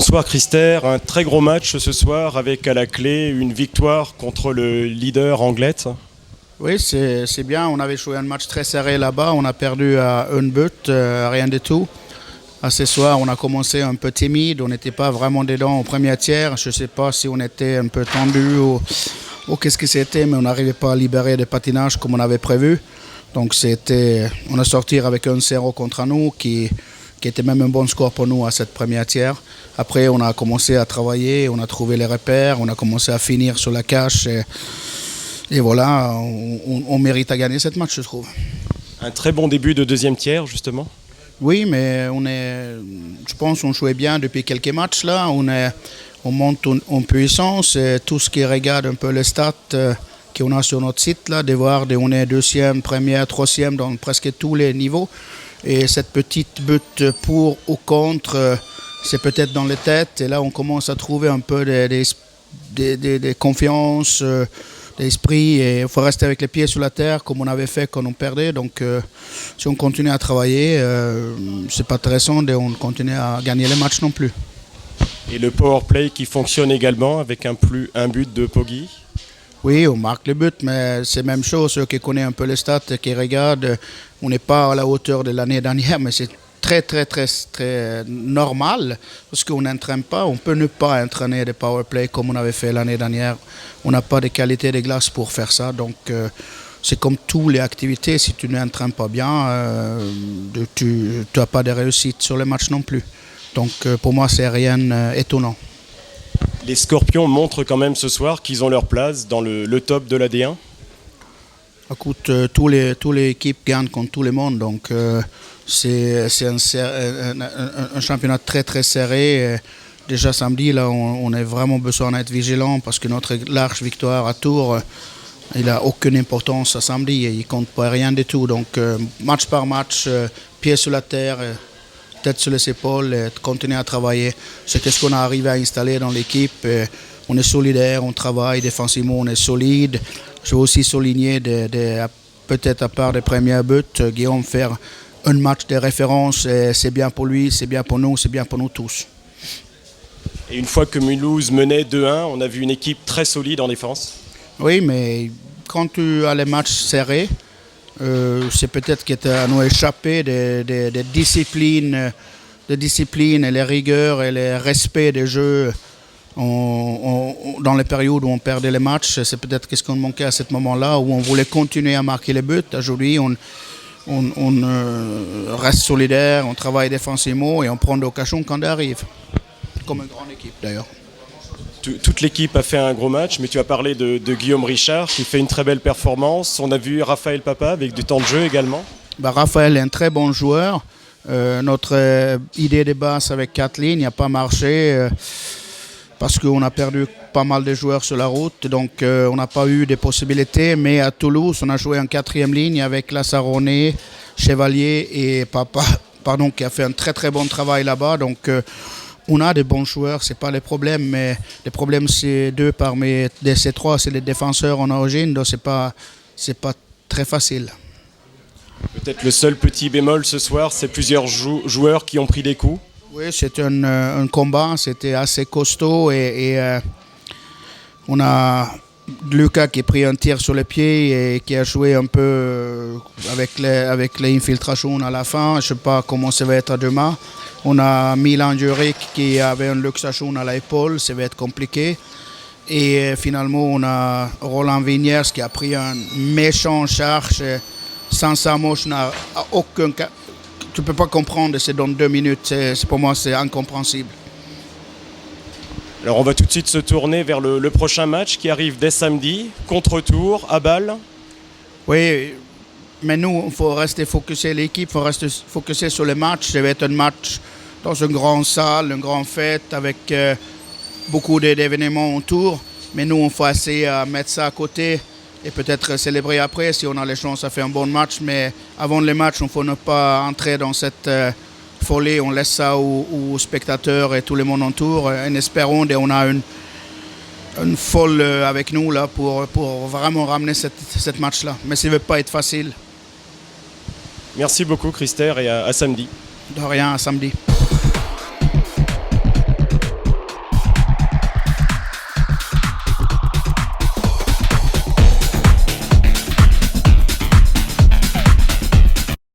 Bonsoir Christer, un très gros match ce soir avec à la clé une victoire contre le leader Anglet. Oui, c'est bien. On avait joué un match très serré là-bas. On a perdu à un but, rien du tout. Ce soir, on a commencé un peu timide. On n'était pas vraiment dedans au premier tiers. Je ne sais pas si on était un peu tendu ou qu'est-ce que c'était, mais on n'arrivait pas à libérer des patinages comme on avait prévu. Donc on a sorti avec 1-0 contre nous qui était même un bon score pour nous à cette première tiers. Après, on a commencé à travailler, on a trouvé les repères, on a commencé à finir sur la cache. Et voilà, on mérite à gagner cette match, je trouve. Un très bon début de deuxième tiers, justement. Oui, mais je pense qu'on jouait bien depuis quelques matchs là. On monte en puissance. Et tout ce qui regarde un peu les stats qu'on a sur notre site, là, de voir on est deuxième, première, troisième dans presque tous les niveaux. Et cette petite but pour ou contre, c'est peut-être dans les têtes. Et là, on commence à trouver un peu des confiances, d'esprit. Et il faut rester avec les pieds sur la terre comme on avait fait quand on perdait. Donc, si on continue à travailler, c'est pas intéressant de continuer à gagner les matchs non plus. Et le power play qui fonctionne également avec un but de Poggi. Oui, on marque le but, mais c'est la même chose. Ceux qui connaissent un peu les stats, qui regardent, on n'est pas à la hauteur de l'année dernière, mais c'est très, très, très, très normal parce qu'on n'entraîne pas. On peut ne pas entraîner des power play comme on avait fait l'année dernière. On n'a pas de qualité de glace pour faire ça. Donc, c'est comme toutes les activités. Si tu n'entraînes pas bien, tu n'as pas de réussite sur les matchs non plus. Donc, pour moi, c'est rien étonnant. Les Scorpions montrent quand même ce soir qu'ils ont leur place dans le top de la D1. Écoute, tous les équipes gagnent contre tout le monde, donc c'est un championnat très très serré. Déjà samedi, là, on a vraiment besoin d'être vigilant parce que notre large victoire à Tours, il n'a aucune importance à samedi, il ne compte pas rien du tout. Donc match par match, pied sur la terre, tête sur les épaules, et continuer à travailler. C'est ce qu'on a arrivé à installer dans l'équipe. On est solidaire, on travaille défensivement, on est solide. Je veux aussi souligner, peut-être à part des premiers buts, Guillaume faire un match de référence. C'est bien pour lui, c'est bien pour nous, c'est bien pour nous tous. Et une fois que Mulhouse menait 2-1, on a vu une équipe très solide en défense. Oui, mais quand tu as les matchs serrés, c'est peut-être qu'il à nous échapper des disciplines et les rigueurs et le respect des jeux dans les périodes où on perdait les matchs. C'est peut-être ce qu'on manquait à ce moment-là, où on voulait continuer à marquer les buts. Aujourd'hui, on reste solidaire, on travaille défensivement et on prend l'occasion quand elle arrive. Comme une grande équipe d'ailleurs. Toute l'équipe a fait un gros match, mais tu as parlé de Guillaume Richard qui fait une très belle performance. On a vu Raphaël Papa avec du temps de jeu également. Raphaël est un très bon joueur. Notre idée de base avec 4 lignes n'a pas marché parce qu'on a perdu pas mal de joueurs sur la route. Donc on n'a pas eu de possibilités. Mais à Toulouse, on a joué en 4e ligne avec Lassaronné, Chevalier et Papa, qui a fait un très très bon travail là-bas. Donc on a des bons joueurs, c'est pas le problème, mais le problème c'est deux parmi ces trois, c'est les défenseurs en origine, donc c'est pas très facile. Peut-être le seul petit bémol ce soir, c'est plusieurs joueurs qui ont pris des coups. Oui, c'est un combat, c'était assez costaud et on a Lucas qui a pris un tir sur le pied et qui a joué un peu avec les infiltrations à la fin. Je ne sais pas comment ça va être demain. On a Milan Juric qui avait une luxation à l'épaule, ça va être compliqué. Et finalement, on a Roland Vigniers qui a pris un méchant charge. Sans ça, moi, je n'ai aucun cas. Tu ne peux pas comprendre, c'est dans 2 minutes. Pour moi, c'est incompréhensible. Alors on va tout de suite se tourner vers le prochain match qui arrive dès samedi, contre Tours, à Bâle. Oui, mais nous, il faut rester focusé, l'équipe, il faut rester focusé sur le match. Ça va être un match dans une grande salle, une grande fête avec beaucoup d'événements autour. Mais nous, on faut essayer à mettre ça à côté et peut-être célébrer après si on a les chances à faire un bon match. Mais avant le match, il ne faut ne pas entrer dans cette folie. On laisse ça aux spectateurs et tout le monde autour. En espérant qu'on a une folle avec nous là, pour vraiment ramener cette match-là. Mais ça ne va pas être facile. Merci beaucoup Christer et à samedi. De rien, à samedi.